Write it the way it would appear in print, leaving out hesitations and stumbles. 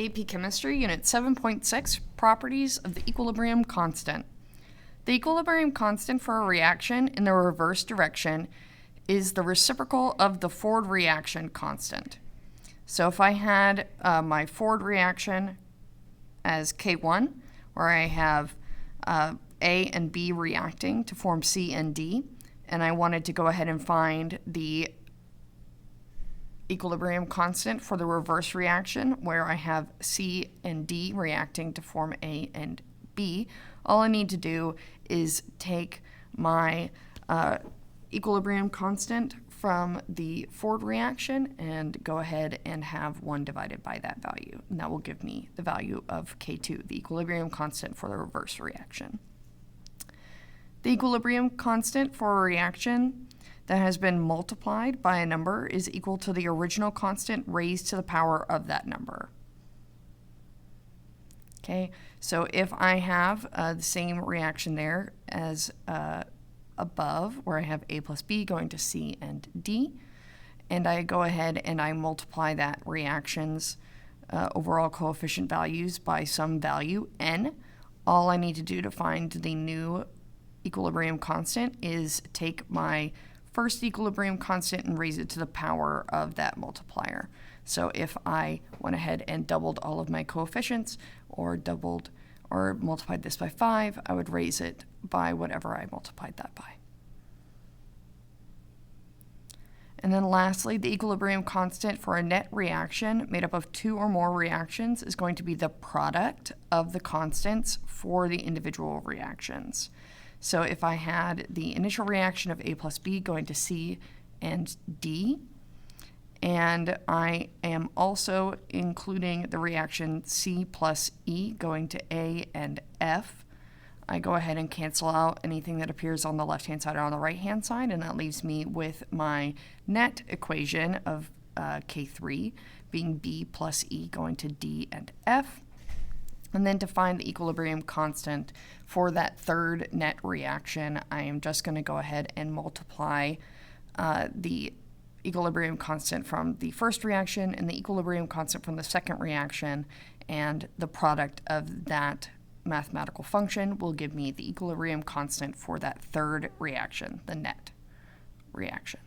AP Chemistry, Unit 7.6, Properties of the Equilibrium Constant. The equilibrium constant for a reaction in the reverse direction is the reciprocal of the forward reaction constant. So if I had my forward reaction as K1, where I have A and B reacting to form C and D, and I wanted to go ahead and find the equilibrium constant for the reverse reaction, where I have C and D reacting to form A and B, all I need to do is take my equilibrium constant from the forward reaction and go ahead and have 1 divided by that value. And that will give me the value of K2, the equilibrium constant for the reverse reaction. The equilibrium constant for a reaction that has been multiplied by a number is equal to the original constant raised to the power of that number. Okay, so if I have the same reaction there as above, where I have A plus B going to C and D, and I go ahead and I multiply that reaction's overall coefficient values by some value, n, all I need to do to find the new equilibrium constant is take my first equilibrium constant and raise it to the power of that multiplier. So if I went ahead and doubled all of my coefficients, or multiplied this by 5, I would raise it by whatever I multiplied that by. And then lastly, the equilibrium constant for a net reaction made up of 2 or more reactions is going to be the product of the constants for the individual reactions. So if I had the initial reaction of A plus B going to C and D, and I am also including the reaction C plus E going to A and F, I go ahead and cancel out anything that appears on the left-hand side or on the right-hand side, and that leaves me with my net equation of K3 being B plus E going to D and F. And then to find the equilibrium constant for that third net reaction, I am just going to go ahead and multiply the equilibrium constant from the first reaction and the equilibrium constant from the second reaction, and the product of that mathematical function will give me the equilibrium constant for that third reaction, the net reaction.